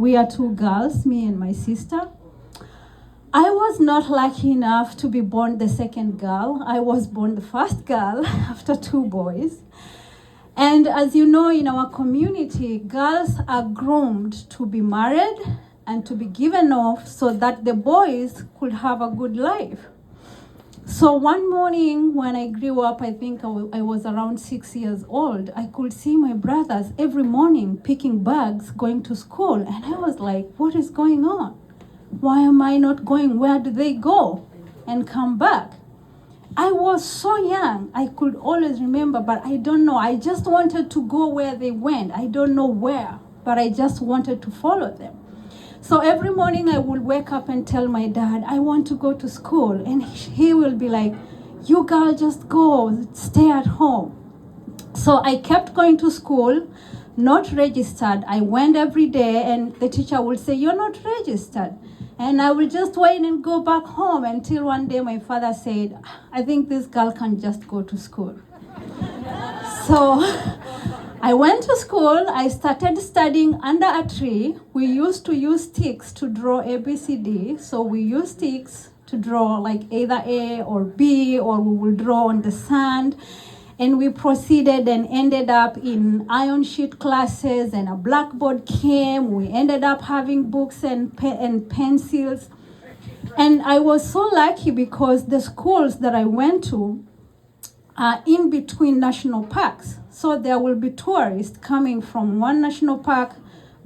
We are two girls, me and my sister. I was not lucky enough to be born the second girl. I was born the first girl after two boys. And as you know, in our community, girls are groomed to be married and to be given off so that the boys could have a good life. So one morning when I grew up, I think I was around 6 years old, I could see my brothers every morning picking bags, going to school. And I was like, what is going on? Why am I not going? Where do they go and come back? I was so young, I could always remember, but I don't know. I just wanted to go where they went. I don't know where, but I just wanted to follow them. So every morning I would wake up and tell my dad, I want to go to school. And he will be like, you girl, just go, stay at home. So I kept going to school, not registered. I went every day and the teacher would say, you're not registered. And I will just wait and go back home until one day my father said, I think this girl can just go to school. So I went to school. I started studying under a tree. We used to use sticks to draw ABCD. So we used sticks to draw like either A or B, or we will draw on the sand. And we proceeded and ended up in iron sheet classes, and a blackboard came. We ended up having books and pencils. And I was so lucky because the schools that I went to are in between national parks. So there will be tourists coming from one national park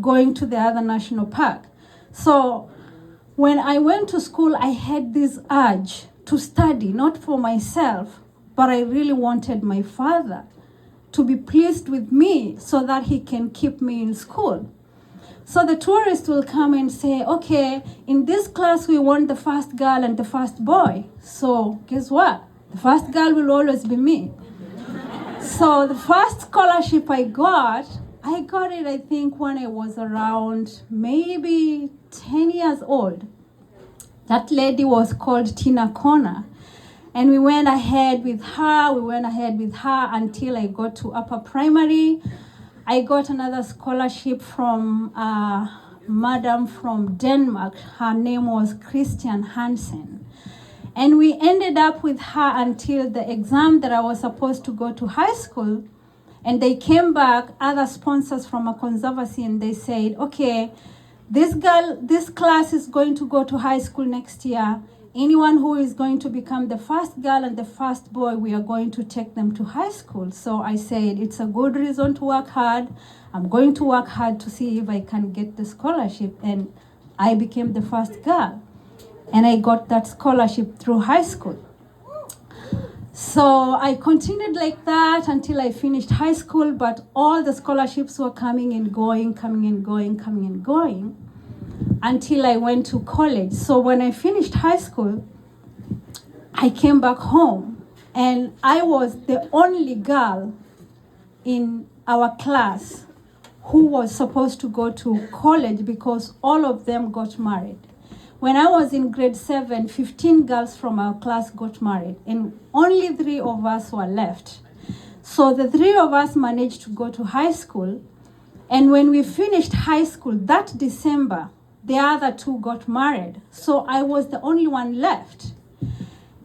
going to the other national park. So when I went to school, I had this urge to study, not for myself, but I really wanted my father to be pleased with me so that he can keep me in school. So the tourists will come and say, okay, in this class we want the first girl and the first boy. So guess what? The first girl will always be me. So the first scholarship I got it, I think, when I was around maybe 10 years old. That lady was called Tina Connor. And we went ahead with her until I got to upper primary. I got another scholarship from a madam from Denmark. Her name was Christian Hansen. And we ended up with her until the exam that I was supposed to go to high school. And they came back, other sponsors from a conservancy, and they said, okay, this class is going to go to high school next year. Anyone who is going to become the first girl and the first boy, we are going to take them to high school. So I said, it's a good reason to work hard. I'm going to work hard to see if I can get the scholarship. And I became the first girl. And I got that scholarship through high school. So I continued like that until I finished high school, but all the scholarships were coming and going, until I went to college. So when I finished high school, I came back home, and I was the only girl in our class who was supposed to go to college because all of them got married. When I was in grade 7, 15 girls from our class got married, and only 3 of us were left. So the 3 of us managed to go to high school, and when we finished high school that December, the other 2 got married. So I was the only one left.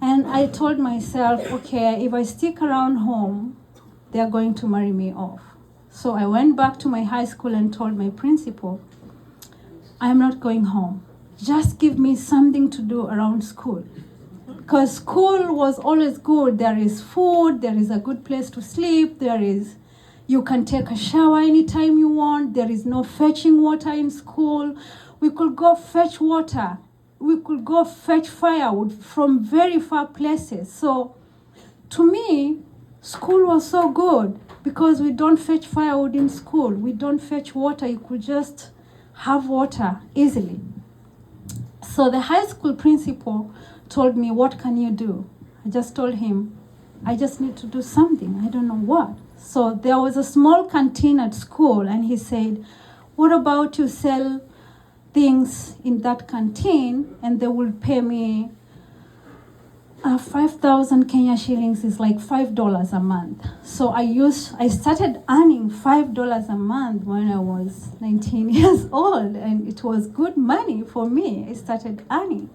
And I told myself, okay, if I stick around home, they're going to marry me off. So I went back to my high school and told my principal, I'm not going home. Just give me something to do around school. Because school was always good. There is food, there is a good place to sleep, you can take a shower anytime you want, there is no fetching water in school. We could go fetch water. We could go fetch firewood from very far places. So to me, school was so good because we don't fetch firewood in school. We don't fetch water. You could just have water easily. So the high school principal told me, what can you do? I just told him, I just need to do something. I don't know what. So there was a small canteen at school, and he said, what about you sell things in that canteen and they will pay me 5,000 Kenya shillings is like $5 a month. So I started earning $5 a month when I was 19 years old, and it was good money for me. I started earning.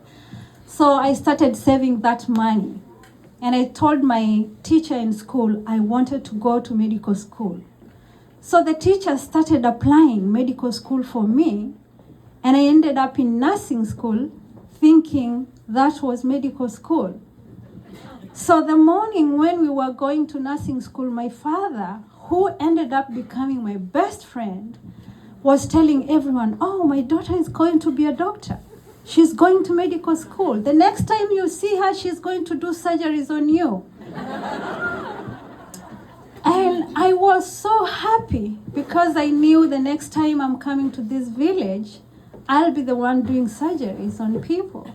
So I started saving that money. And I told my teacher in school I wanted to go to medical school. So the teacher started applying medical school for me, and I ended up in nursing school thinking that was medical school. So the morning when we were going to nursing school, my father, who ended up becoming my best friend, was telling everyone, "Oh, my daughter is going to be a doctor. She's going to medical school. The next time you see her, she's going to do surgeries on you." And I was so happy because I knew the next time I'm coming to this village, I'll be the one doing surgeries on people.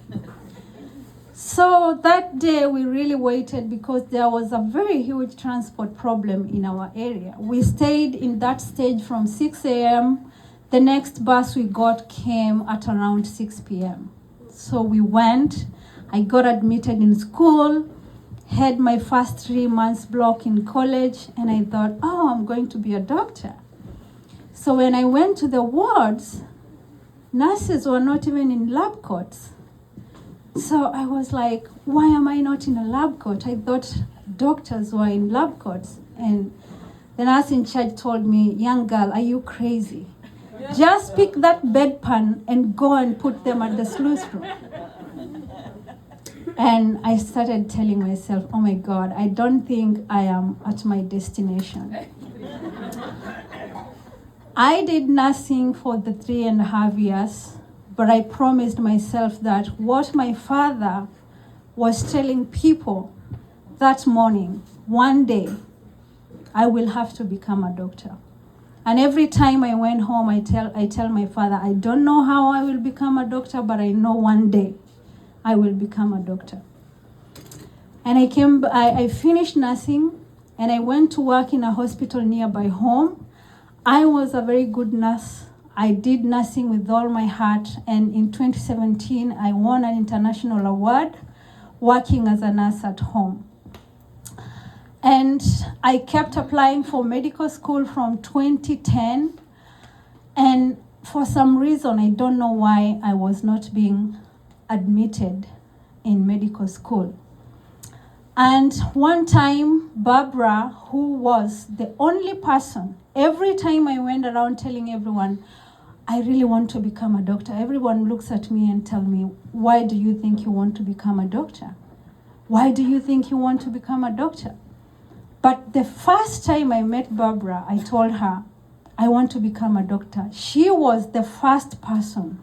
So that day we really waited because there was a very huge transport problem in our area. We stayed in that stage from 6 a.m. The next bus we got came at around 6 p.m. So we went, I got admitted in school, had my first 3 months block in college, and I thought, oh, I'm going to be a doctor. So when I went to the wards, nurses were not even in lab coats. So I was like, why am I not in a lab coat? I thought doctors were in lab coats. And the nurse in charge told me, young girl, are you crazy? Just pick that bedpan and go and put them at the sluice room. And I started telling myself, oh my God, I don't think I am at my destination. I did nursing for the 3.5 years. But I promised myself that what my father was telling people that morning, one day, I will have to become a doctor. And every time I went home, I tell my father, I don't know how I will become a doctor, but I know one day I will become a doctor. And I finished nursing, and I went to work in a hospital nearby home. I was a very good nurse. I did nursing with all my heart, and in 2017, I won an international award working as a nurse at home. And I kept applying for medical school from 2010, and for some reason, I don't know why I was not being admitted in medical school. And one time, Barbara, who was the only person, every time I went around telling everyone, I really want to become a doctor, everyone looks at me and tell me, why do you think you want to become a doctor? Why do you think you want to become a doctor? But the first time I met Barbara, I told her, I want to become a doctor. She was the first person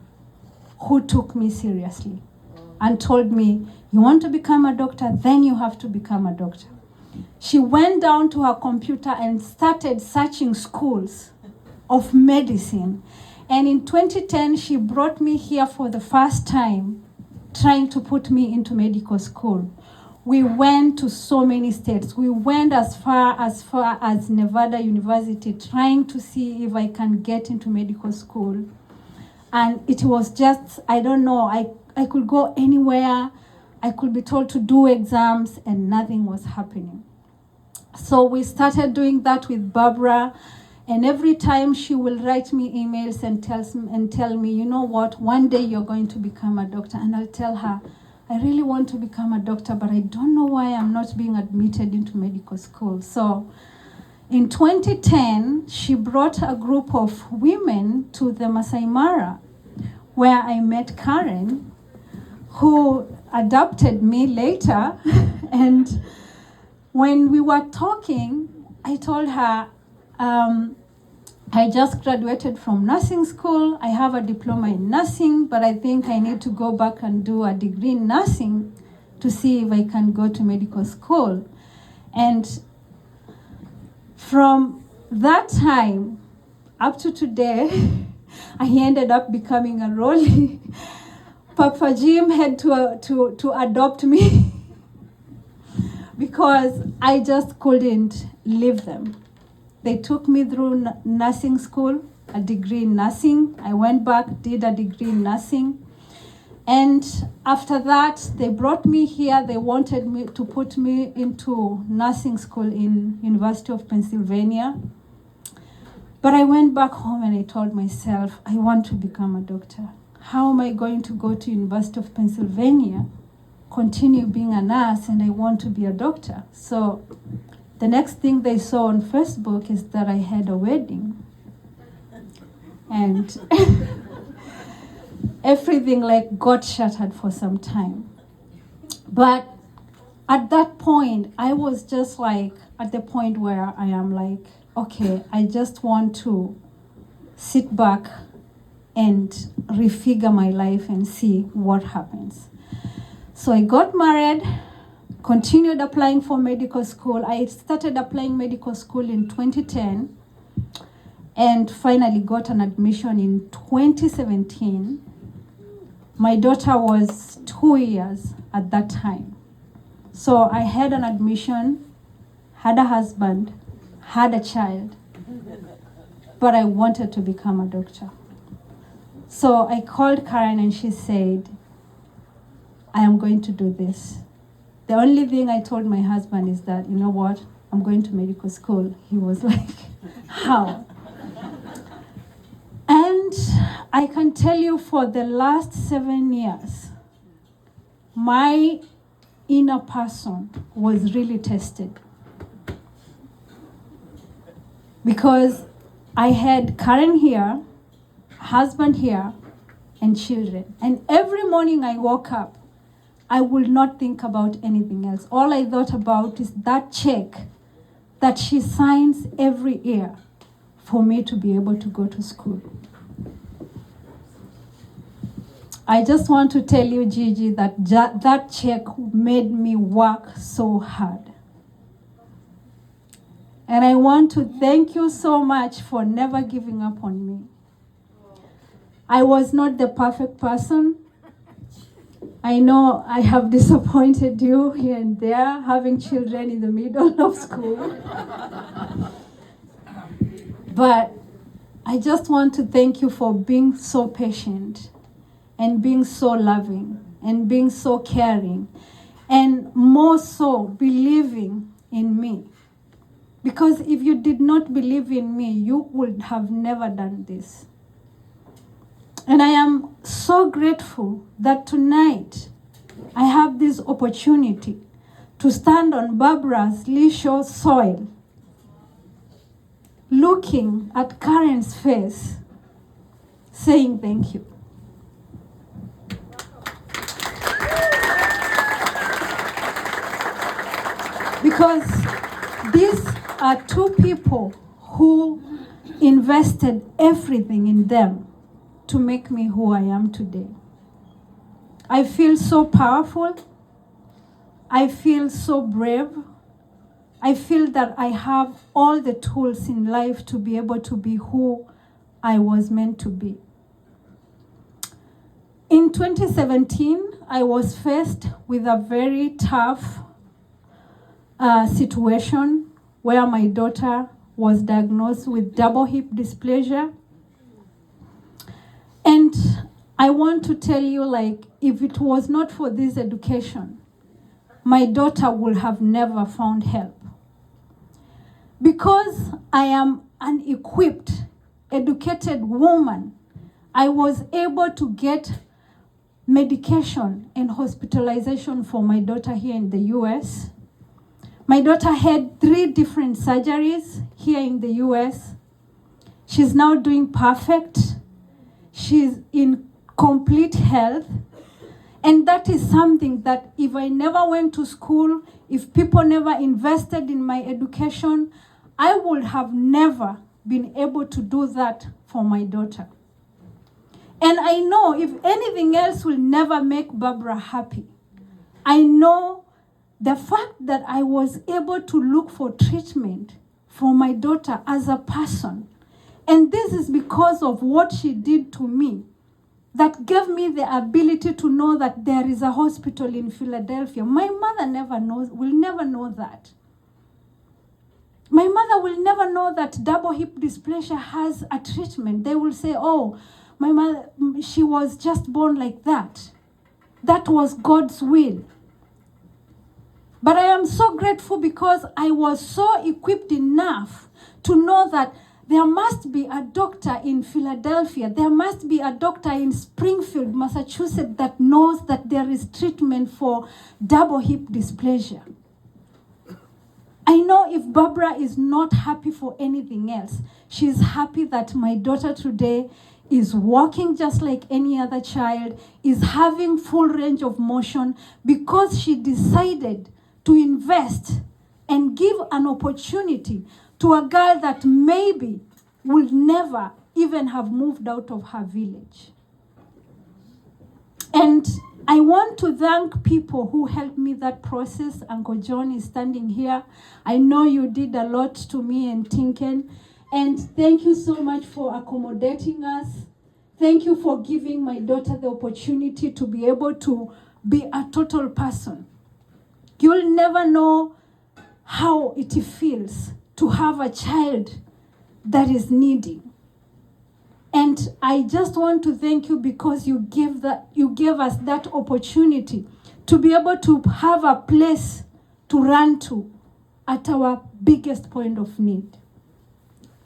who took me seriously and told me, you want to become a doctor, then you have to become a doctor. She went down to her computer and started searching schools of medicine. And in 2010, she brought me here for the first time, trying to put me into medical school. We went to so many states. We went as far as Nevada University, trying to see if I can get into medical school. And it was just, I don't know, I could go anywhere. I could be told to do exams, and nothing was happening. So we started doing that with Barbara. And every time she will write me emails and tell me, you know what, one day you're going to become a doctor. And I'll tell her, I really want to become a doctor, but I don't know why I'm not being admitted into medical school. So in 2010, she brought a group of women to the Masai Mara, where I met Karen, who adopted me later. And when we were talking, I told her, I just graduated from nursing school. I have a diploma in nursing, but I think I need to go back and do a degree in nursing to see if I can go to medical school. And from that time up to today, I ended up becoming a Rolly. Papa Jim had to adopt me because I just couldn't leave them. They took me through nursing school, a degree in nursing. I went back, did a degree in nursing. And after that, they brought me here. They wanted me to put me into nursing school in University of Pennsylvania. But I went back home and I told myself, I want to become a doctor. How am I going to go to University of Pennsylvania, continue being a nurse, and I want to be a doctor? So the next thing they saw on Facebook is that I had a wedding. And everything like got shattered for some time. But at that point, I was just like at the point where I am like, okay, I just want to sit back and refigure my life and see what happens. So I got married, continued applying for medical school. I started applying medical school in 2010 and finally got an admission in 2017. My daughter was 2 years at that time. So I had an admission, had a husband, had a child, but I wanted to become a doctor. So I called Karen and she said, I am going to do this. The only thing I told my husband is that, you know what, I'm going to medical school. He was like, how? And I can tell you for the last 7 years, my inner person was really tested. Because I had Karen here, husband here, and children. And every morning I woke up, I would not think about anything else. All I thought about is that check that she signs every year for me to be able to go to school. I just want to tell you, Gigi, that that check made me work so hard. And I want to thank you so much for never giving up on me. I was not the perfect person. I know I have disappointed you here and there, having children in the middle of school. But I just want to thank you for being so patient and being so loving and being so caring and more so believing in me. Because if you did not believe in me, you would have never done this. And I am so grateful that tonight I have this opportunity to stand on Barbara's Lee Shaw soil, looking at Karen's face, saying thank you. Because these are two people who invested everything in them to make me who I am today. I feel so powerful. I feel so brave. I feel that I have all the tools in life to be able to be who I was meant to be. In 2017, I was faced with a very tough situation where my daughter was diagnosed with double hip dysplasia. And I want to tell you, like, if it was not for this education, my daughter would have never found help. Because I am an equipped, educated woman, I was able to get medication and hospitalization for my daughter here in the US. My daughter had 3 different surgeries here in the US. She's now doing perfect. She's in complete health. And that is something that if I never went to school, if people never invested in my education, I would have never been able to do that for my daughter. And I know if anything else will never make Barbara happy, I know the fact that I was able to look for treatment for my daughter as a person, and this is because of what she did to me, that gave me the ability to know that there is a hospital in Philadelphia. My mother will never know that. My mother will never know that double hip dysplasia has a treatment. They will say, oh, my mother, she was just born like that. that was God's will. But I am so grateful because I was so equipped enough to know that there must be a doctor in Philadelphia, there must be a doctor in Springfield, Massachusetts, that knows that there is treatment for double hip dysplasia. I know if Barbara is not happy for anything else, she's happy that my daughter today is walking just like any other child, is having full range of motion because she decided to invest and give an opportunity to a girl that maybe would never even have moved out of her village. And I want to thank people who helped me that process. Uncle John is standing here. I know you did a lot to me and Tinken. And thank you so much for accommodating us. Thank you for giving my daughter the opportunity to be able to be a total person. You'll never know how it feels to have a child that is needy. And I just want to thank you because you gave us that opportunity to be able to have a place to run to at our biggest point of need.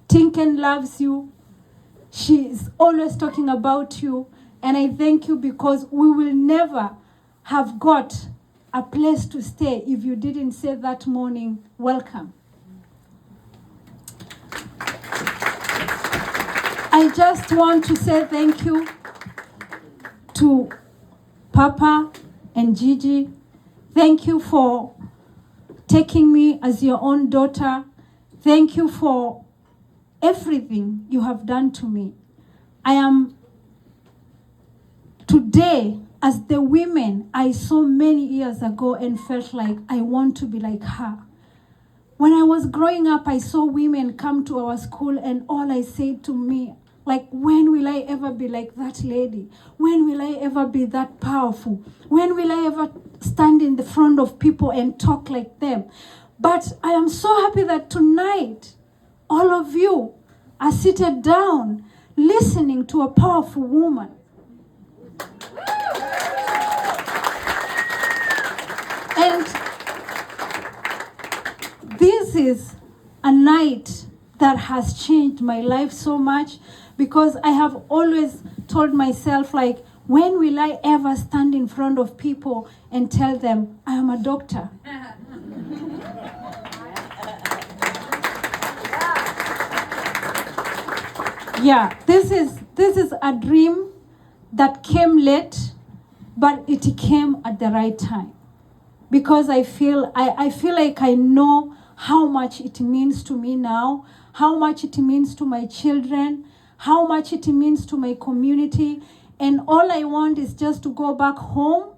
Tinken loves you. She is always talking about you. And I thank you because we will never have got a place to stay if you didn't say that morning, welcome. I just want to say thank you to Papa and Gigi. Thank you for taking me as your own daughter. Thank you for everything you have done to me. I am today as the women I saw many years ago and felt like I want to be like her. When I was growing up, I saw women come to our school and all I said to me, like, when will I ever be like that lady? When will I ever be that powerful? When will I ever stand in the front of people and talk like them? But I am so happy that tonight, all of you are seated down, listening to a powerful woman. And this is a night that has changed my life so much because I have always told myself, like, when will I ever stand in front of people and tell them I am a doctor? Yeah, this is a dream that came late, but it came at the right time. Because I feel like I know how much it means to me now, how much it means to my children, how much it means to my community. And all I want is just to go back home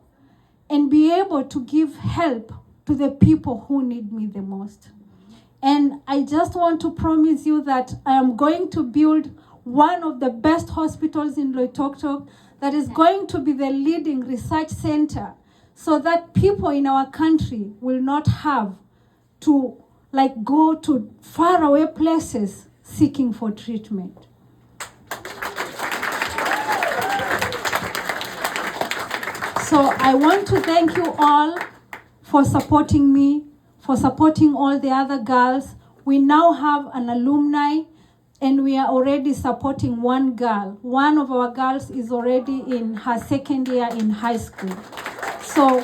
and be able to give help to the people who need me the most. And I just want to promise you that I am going to build one of the best hospitals in Loitoktok that is going to be the leading research center so that people in our country will not have to go to faraway places seeking for treatment. So I want to thank you all for supporting me, for supporting all the other girls. We now have an alumni and we are already supporting one girl. One of our girls is already in her second year in high school. So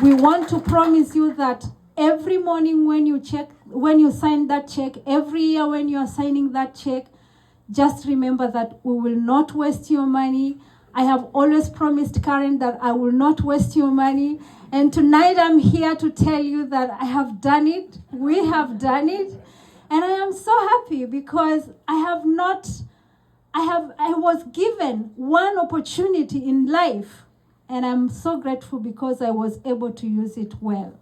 we want to promise you that every morning when you sign that check, every year when you are signing that check, just remember that we will not waste your money. I have always promised Karen that I will not waste your money. And tonight I'm here to tell you that I have done it. We have done it. And I am so happy because I was given one opportunity in life. And I'm so grateful because I was able to use it well.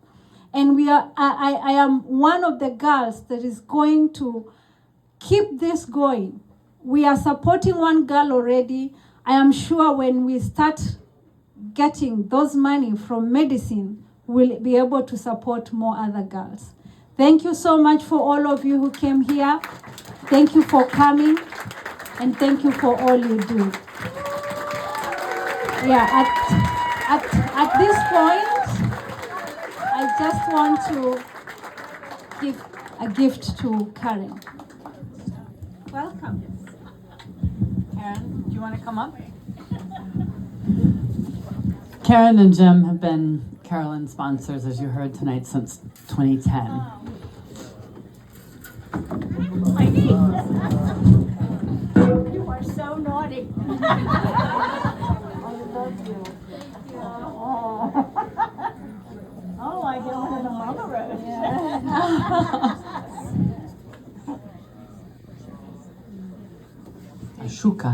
And I am one of the girls that is going to keep this going. We are supporting one girl already. I am sure when we start getting those money from medicine, we'll be able to support more other girls. Thank you so much for all of you who came here. Thank you for coming. And thank you for all you do. Yeah. At this point, I just want to give a gift to Karen. Welcome. Karen, do you want to come up? Karen and Jim have been Carolyn's sponsors, as you heard tonight, since 2010. My niece. You are so naughty. I love you. Oh, I get one of the mama rose. Ashuka.